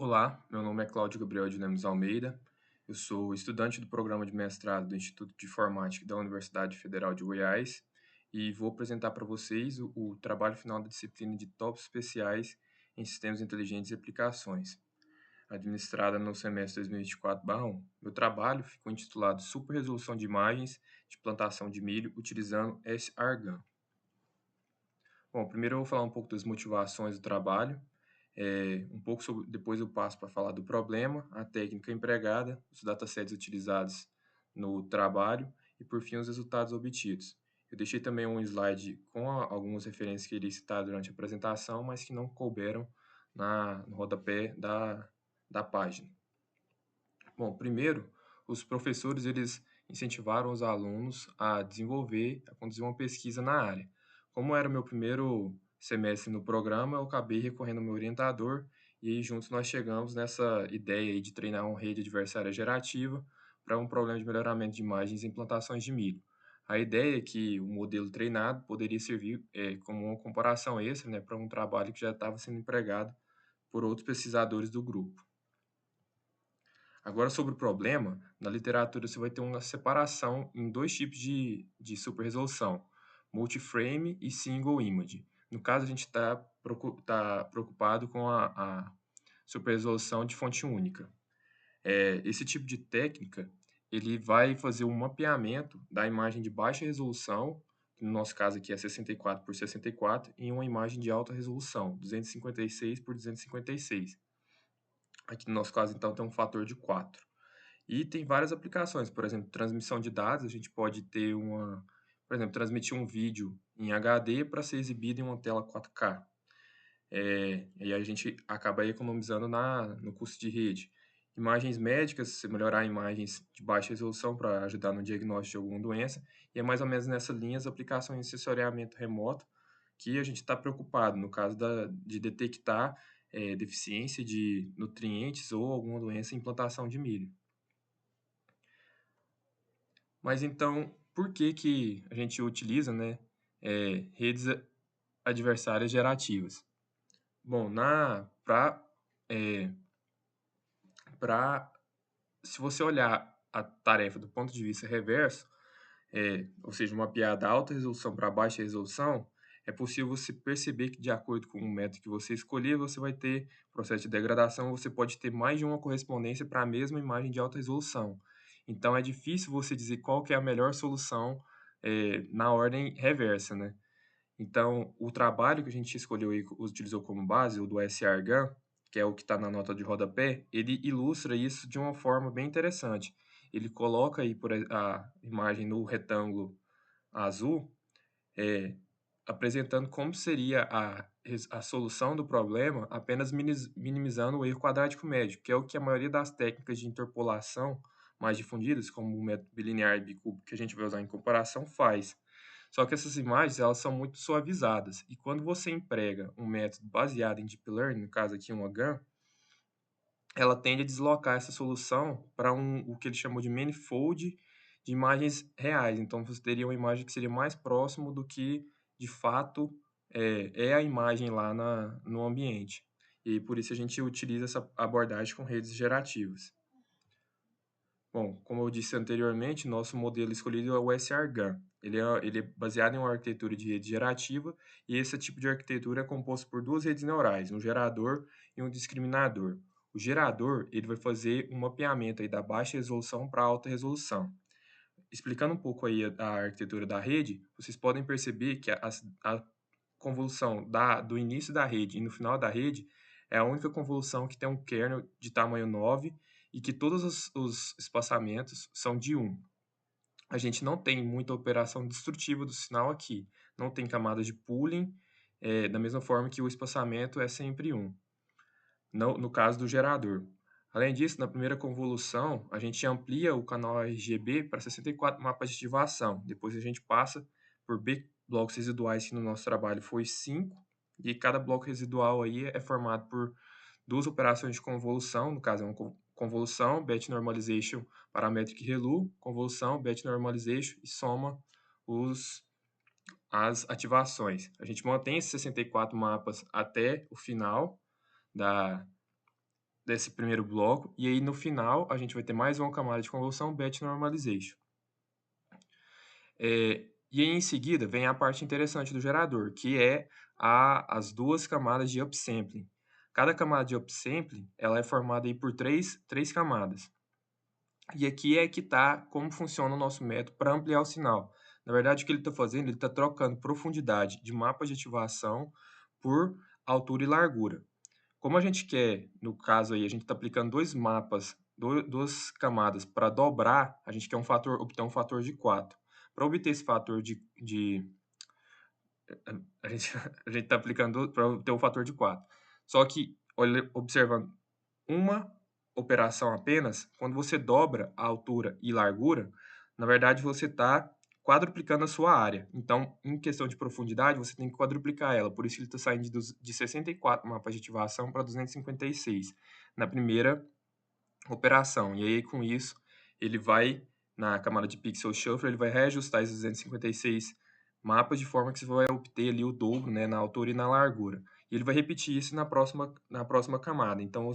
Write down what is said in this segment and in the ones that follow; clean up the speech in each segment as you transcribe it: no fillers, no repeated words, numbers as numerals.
Olá, meu nome é Cláudio Gabriel de Lemos Almeida. Eu sou estudante do programa de mestrado do Instituto de Informática da Universidade Federal de Goiás e vou apresentar para vocês o trabalho final da disciplina de TOPS especiais em Sistemas Inteligentes e Aplicações, administrada no semestre 2024/1. Meu trabalho ficou intitulado Super Resolução de Imagens de Plantação de Milho utilizando sRGAN. Bom, primeiro eu vou falar um pouco das motivações do trabalho, um pouco sobre, depois eu passo para falar do problema, a técnica empregada, os datasets utilizados no trabalho e, por fim, os resultados obtidos. Eu deixei também um slide com algumas referências que irei citar durante a apresentação, mas que não couberam no rodapé da página. Bom, primeiro, os professores eles incentivaram os alunos a conduzir uma pesquisa na área. Como era meu primeiro semestre no programa, eu acabei recorrendo ao meu orientador e aí juntos nós chegamos nessa ideia aí de treinar uma rede adversária gerativa para um problema de melhoramento de imagens em plantações de milho. A ideia é que o modelo treinado poderia servir como uma comparação extra, né, para um trabalho que já estava sendo empregado por outros pesquisadores do grupo. Agora, sobre o problema, na literatura você vai ter uma separação em dois tipos de superresolução, multiframe e single image. No caso, a gente está preocupado com a superresolução de fonte única. Esse tipo de técnica, ele vai fazer um mapeamento da imagem de baixa resolução, que no nosso caso aqui é 64 por 64, em uma imagem de alta resolução, 256 por 256. Aqui no nosso caso, então, tem um fator de 4. E tem várias aplicações, por exemplo, transmissão de dados, a gente pode ter por exemplo, transmitir um vídeo em HD para ser exibido em uma tela 4K. E a gente acaba economizando no custo de rede. Imagens médicas, se melhorar imagens de baixa resolução para ajudar no diagnóstico de alguma doença, e é mais ou menos nessa linha as aplicações de sensoriamento remoto que a gente está preocupado, no caso de detectar deficiência de nutrientes ou alguma doença em plantação de milho. Mas então, por que que a gente utiliza, né, redes adversárias gerativas? Bom, para se você olhar a tarefa do ponto de vista reverso, ou seja, mapear da alta resolução para baixa resolução, é possível você perceber que de acordo com o método que você escolher, você vai ter processo de degradação, você pode ter mais de uma correspondência para a mesma imagem de alta resolução. Então é difícil você dizer qual que é a melhor solução na ordem reversa, né? Então, o trabalho que a gente escolheu e utilizou como base, o do SRGAN, que é o que está na nota de rodapé, ele ilustra isso de uma forma bem interessante. Ele coloca aí a imagem no retângulo azul, eh, apresentando como seria a solução do problema, apenas minimizando o erro quadrático médio, que é o que a maioria das técnicas de interpolação mais difundidas, como o método bilinear e bicúbico que a gente vai usar em comparação, faz. Só que essas imagens, elas são muito suavizadas, e quando você emprega um método baseado em Deep Learning, no caso aqui um GAN, ela tende a deslocar essa solução para o que ele chamou de manifold de imagens reais. Então, você teria uma imagem que seria mais próximo do que, de fato, é a imagem lá no ambiente. E por isso a gente utiliza essa abordagem com redes gerativas. Bom, como eu disse anteriormente, nosso modelo escolhido é o SRGAN. Ele é baseado em uma arquitetura de rede gerativa, e esse tipo de arquitetura é composto por duas redes neurais, um gerador e um discriminador. O gerador ele vai fazer um mapeamento aí da baixa resolução para alta resolução. Explicando um pouco aí a arquitetura da rede, vocês podem perceber que a convolução do início da rede e no final da rede é a única convolução que tem um kernel de tamanho 9 e que todos os espaçamentos são de 1. A gente não tem muita operação destrutiva do sinal aqui, não tem camadas de pooling, da mesma forma que o espaçamento é sempre 1, no caso do gerador. Além disso, na primeira convolução, a gente amplia o canal RGB para 64 mapas de ativação. Depois a gente passa por B blocos residuais, que no nosso trabalho foi 5, e cada bloco residual aí é formado por duas operações de convolução, no caso é uma convolução, batch normalization, parametric relu, convolução, batch normalization, e soma as ativações. A gente mantém esses 64 mapas até o final da, desse primeiro bloco, e aí no final a gente vai ter mais uma camada de convolução, batch normalization. E aí em seguida vem a parte interessante do gerador, que é as duas camadas de upsampling. Cada camada de upsampling ela é formada aí por três camadas. E aqui é que está como funciona o nosso método para ampliar o sinal. Na verdade, o que ele está fazendo, ele está trocando profundidade de mapa de ativação por altura e largura. Como a gente quer, no caso aí, a gente está aplicando dois mapas, duas camadas para dobrar, a gente quer obter um fator de 4. Para obter esse fator a gente a gente está aplicando para obter um fator de 4. Só que, observando uma operação apenas, quando você dobra a altura e largura, na verdade você está quadruplicando a sua área. Então, em questão de profundidade, você tem que quadruplicar ela. Por isso ele está saindo de 64 mapas de ativação para 256 na primeira operação. E aí, com isso, ele vai, na camada de pixel shuffle, ele vai reajustar esses 256 mapas de forma que você vai obter ali o dobro, né, na altura e na largura. E ele vai repetir isso na próxima camada. Então,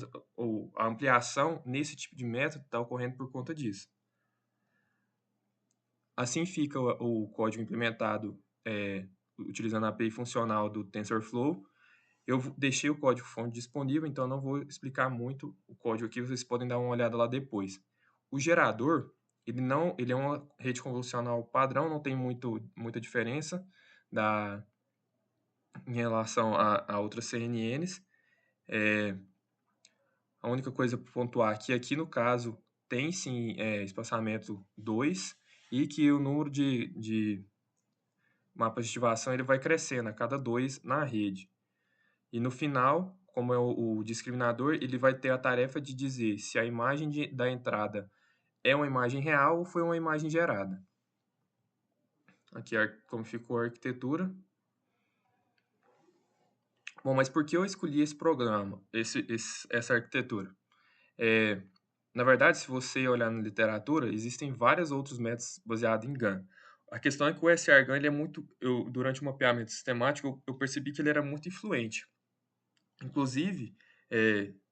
a ampliação nesse tipo de método está ocorrendo por conta disso. Assim fica o código implementado utilizando a API funcional do TensorFlow. Eu deixei o código-fonte disponível, então não vou explicar muito o código aqui, vocês podem dar uma olhada lá depois. O gerador, ele é uma rede convolucional padrão, não tem muita diferença em relação a outras CNNs. A única coisa para pontuar aqui no caso, tem sim espaçamento 2 e que o número de mapas de ativação ele vai crescendo a cada 2 na rede. E no final, como é o discriminador, ele vai ter a tarefa de dizer se a imagem da entrada é uma imagem real ou foi uma imagem gerada. Aqui é como ficou a arquitetura. Bom, mas por que eu escolhi esse programa, essa arquitetura? Na verdade, se você olhar na literatura, existem vários outros métodos baseados em GAN. A questão é que o SRGAN, ele é muito... durante o mapeamento sistemático, eu percebi que ele era muito influente. Inclusive,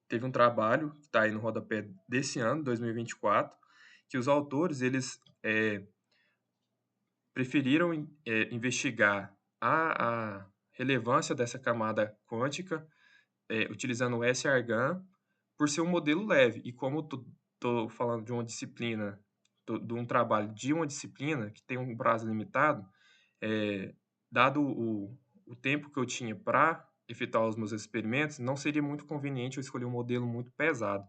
teve um trabalho que está aí no rodapé desse ano, 2024, que os autores eles preferiram investigar a relevância dessa camada quântica utilizando o SRGAN por ser um modelo leve. E como estou falando de uma disciplina, de um trabalho de uma disciplina que tem um prazo limitado, dado o tempo que eu tinha para efetuar os meus experimentos, não seria muito conveniente eu escolher um modelo muito pesado.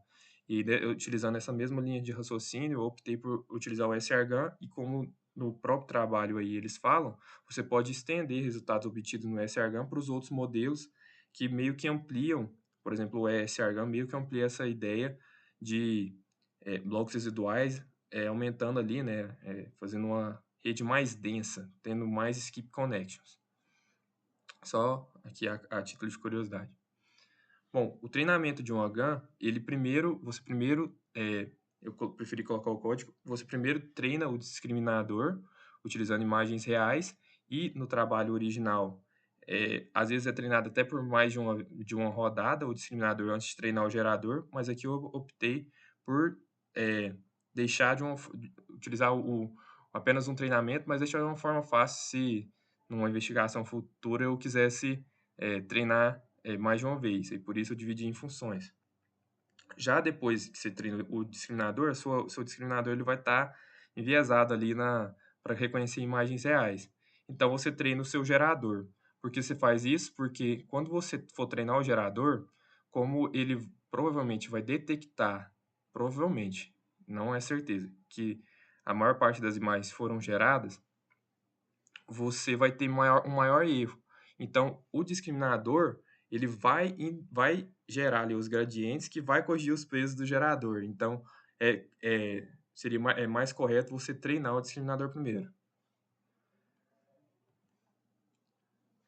E utilizando essa mesma linha de raciocínio, eu optei por utilizar o SRGAN e como no próprio trabalho aí eles falam, você pode estender resultados obtidos no SRGAN para os outros modelos que meio que ampliam, por exemplo, o SRGAN meio que amplia essa ideia de blocos residuais aumentando ali, né, fazendo uma rede mais densa, tendo mais skip connections. Só aqui a título de curiosidade. Bom, o treinamento de um GAN, eu preferi colocar o código, você primeiro treina o discriminador utilizando imagens reais e no trabalho original, às vezes é treinado até por mais de uma rodada o discriminador antes de treinar o gerador, mas aqui eu optei por deixar utilizar apenas um treinamento, mas deixar de uma forma fácil se numa investigação futura eu quisesse treinar mais de uma vez, e por isso eu dividi em funções. Já depois que você treina o discriminador, o seu discriminador ele vai estar enviesado ali para reconhecer imagens reais. Então você treina o seu gerador. Por que você faz isso? Porque quando você for treinar o gerador, como ele provavelmente vai detectar, provavelmente, não é certeza, que a maior parte das imagens foram geradas, você vai ter um maior erro. Então, o discriminador ele vai gerar ali os gradientes que vai corrigir os pesos do gerador. Então, seria mais correto você treinar o discriminador primeiro.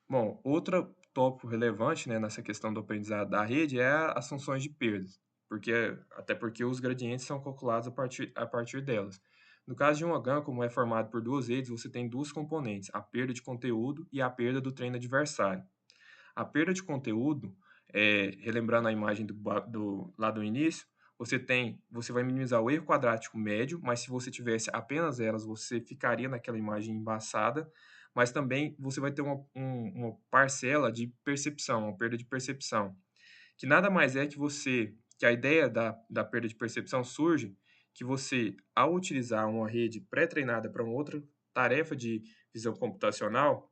Bom, outro tópico relevante, né, nessa questão do aprendizado da rede é as funções de perdas, até porque os gradientes são calculados a partir delas. No caso de um GAN, como é formado por duas redes, você tem duas componentes, a perda de conteúdo e a perda do treino adversário. A perda de conteúdo relembrando a imagem lá do início, você vai minimizar o erro quadrático médio, mas se você tivesse apenas elas, você ficaria naquela imagem embaçada, mas também você vai ter uma parcela de percepção, uma perda de percepção, que nada mais é que a ideia da perda de percepção surge que você, ao utilizar uma rede pré-treinada para uma outra tarefa de visão computacional,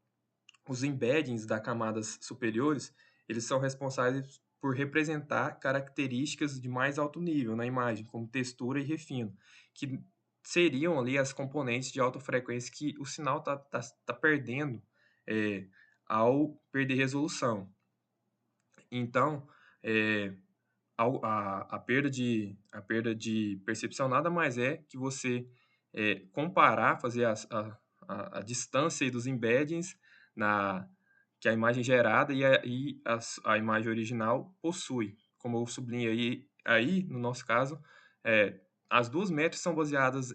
os embeddings das camadas superiores, eles são responsáveis por representar características de mais alto nível na imagem, como textura e refino, que seriam ali as componentes de alta frequência que o sinal tá perdendo é, ao perder resolução. Então, é, a perda de percepção nada mais é que você comparar, fazer a distância aí dos embeddings na, que a imagem gerada a imagem original possui. Como eu sublinho aí no nosso caso, as duas métricas são baseadas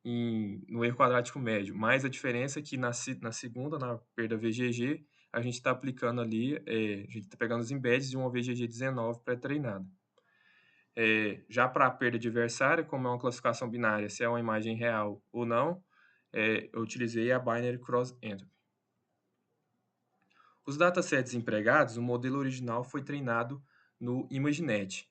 no erro quadrático médio, mas a diferença é que na segunda, na perda VGG, a gente está aplicando ali, a gente está pegando os embeds de uma VGG 19 pré-treinada. Já para a perda adversária, como é uma classificação binária, se é uma imagem real ou não, eu utilizei a Binary Cross Entropy. Os datasets empregados, o modelo original foi treinado no ImageNet.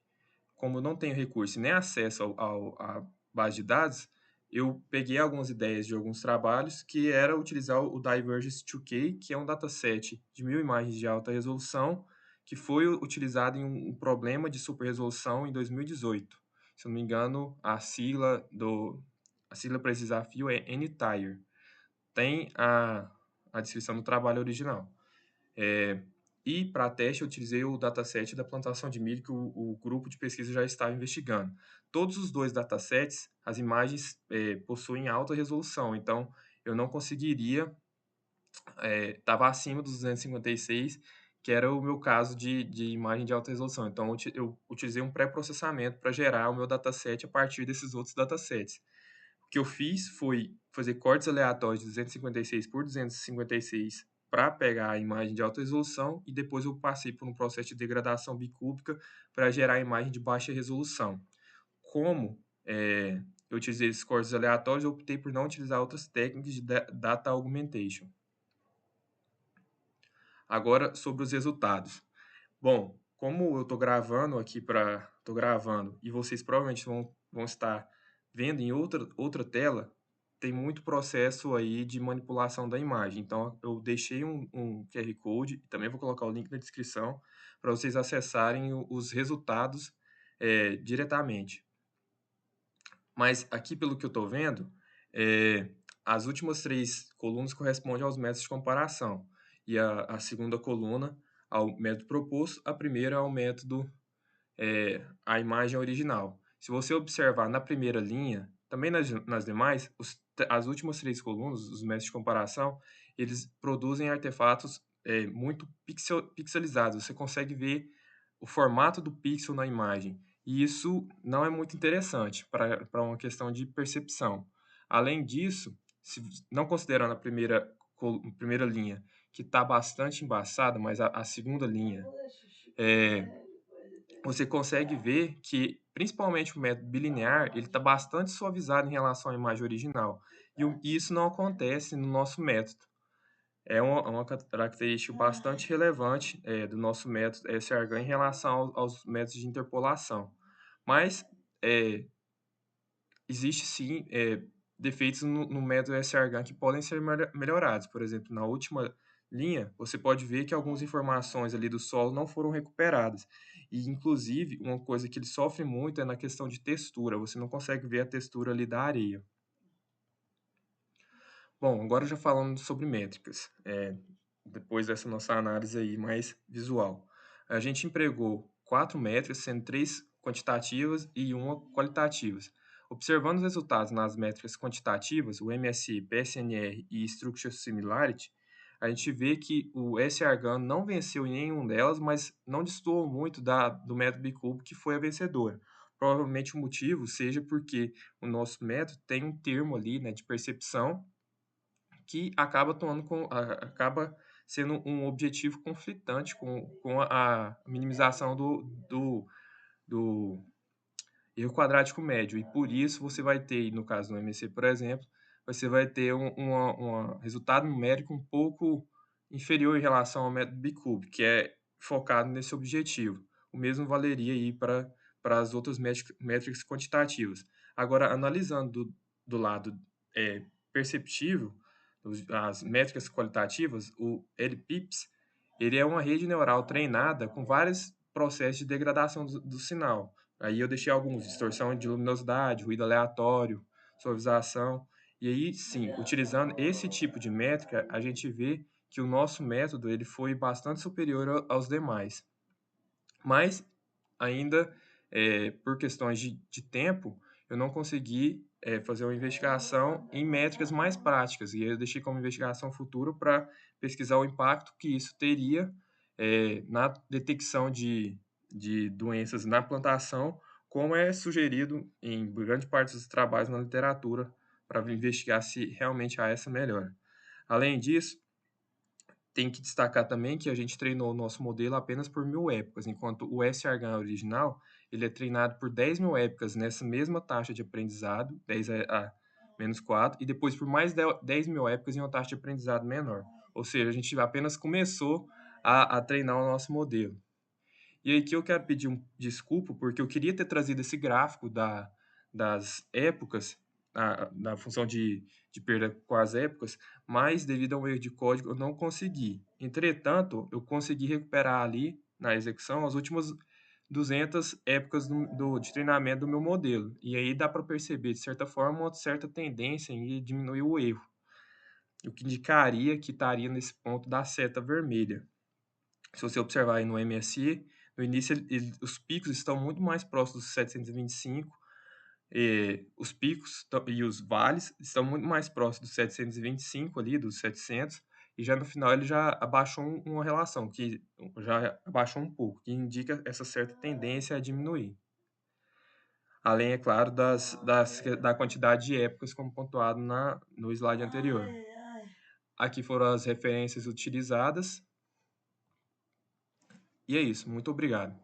Como eu não tenho recurso nem acesso à base de dados, eu peguei algumas ideias de alguns trabalhos, que era utilizar o Divergence 2K, que é um dataset de 1000 imagens de alta resolução, que foi utilizado em um problema de superresolução em 2018. Se eu não me engano, a sigla para esse desafio é NTIRE. Tem a descrição do trabalho original. E para teste eu utilizei o dataset da plantação de milho que o grupo de pesquisa já estava investigando. Todos os dois datasets, as imagens possuem alta resolução, então eu não conseguiria, estava acima dos 256, que era o meu caso de imagem de alta resolução. Então eu utilizei um pré-processamento para gerar o meu dataset a partir desses outros datasets. O que eu fiz foi fazer cortes aleatórios de 256 por 256 para pegar a imagem de alta resolução e depois eu passei por um processo de degradação bicúbica para gerar a imagem de baixa resolução. Como eu utilizei esses cortes aleatórios, eu optei por não utilizar outras técnicas de data augmentation. Agora, sobre os resultados. Bom, como eu estou gravando tô gravando e vocês provavelmente vão estar vendo em outra tela, tem muito processo aí de manipulação da imagem. Então, eu deixei um QR Code, também vou colocar o link na descrição, para vocês acessarem os resultados diretamente. Mas aqui, pelo que eu estou vendo, as últimas 3 colunas correspondem aos métodos de comparação. E a segunda coluna ao método proposto, a primeira ao método, a imagem original. Se você observar na primeira linha, também nas demais, as últimas 3 colunas, os métodos de comparação, eles produzem artefatos muito pixelizados. Você consegue ver o formato do pixel na imagem. E isso não é muito interessante para uma questão de percepção. Além disso, não considerando a primeira linha, que está bastante embaçada, mas a segunda linha, você consegue ver que, principalmente o método bilinear, ele está bastante suavizado em relação à imagem original. E isso não acontece no nosso método. É uma característica bastante relevante do nosso método SRGAN em relação aos métodos de interpolação. Mas existe sim defeitos no método SRGAN que podem ser melhorados. Por exemplo, na última linha, você pode ver que algumas informações ali do solo não foram recuperadas. E, inclusive, uma coisa que ele sofre muito é na questão de textura. Você não consegue ver a textura ali da areia. Bom, agora já falando sobre métricas, depois dessa nossa análise aí mais visual. A gente empregou 4 métricas, sendo 3 quantitativas e uma qualitativas. Observando os resultados nas métricas quantitativas, o MSE, PSNR e Structure Similarity, a gente vê que o SRGAN não venceu em nenhuma delas, mas não destoou muito do método Bicube, que foi a vencedora. Provavelmente o motivo seja porque o nosso método tem um termo ali, né, de percepção que acaba sendo um objetivo conflitante com a minimização do erro quadrático médio. E por isso você vai ter, no caso do MSc, por exemplo, você vai ter resultado numérico um pouco inferior em relação ao método Bicube, que é focado nesse objetivo. O mesmo valeria aí para as outras métricas quantitativas. Agora, analisando do lado perceptível, as métricas qualitativas, o LPIPS, ele é uma rede neural treinada com vários processos de degradação do sinal. Aí eu deixei alguns: distorção de luminosidade, ruído aleatório, suavização. E aí, sim, utilizando esse tipo de métrica, a gente vê que o nosso método ele foi bastante superior aos demais. Mas ainda, por questões de tempo, eu não consegui fazer uma investigação em métricas mais práticas. E eu deixei como investigação futura para pesquisar o impacto que isso teria na detecção de doenças na plantação, como é sugerido em grande parte dos trabalhos na literatura, para investigar se realmente há essa melhora. Além disso, tem que destacar também que a gente treinou o nosso modelo apenas por 1.000 épocas, enquanto o SRH original ele é treinado por 10.000 épocas nessa mesma taxa de aprendizado, 10 a menos 4, e depois por mais 10.000 épocas em uma taxa de aprendizado menor. Ou seja, a gente apenas começou a treinar o nosso modelo. E aí que eu quero pedir desculpa, porque eu queria ter trazido esse gráfico das épocas, da função de perda com as épocas, mas devido a um erro de código eu não consegui. Entretanto, eu consegui recuperar ali na execução as últimas 200 épocas de treinamento do meu modelo. E aí dá para perceber, de certa forma, uma certa tendência em diminuir o erro, o que indicaria que estaria nesse ponto da seta vermelha. Se você observar aí no MSI, no início os picos estão muito mais próximos dos 725, os picos e os vales estão muito mais próximos dos 725 ali, dos 700, e já no final ele já abaixou uma relação, que já abaixou um pouco, que indica essa certa tendência a diminuir. Além, é claro, da quantidade de épocas, como pontuado no slide anterior. Aqui foram as referências utilizadas. E é isso. Muito obrigado.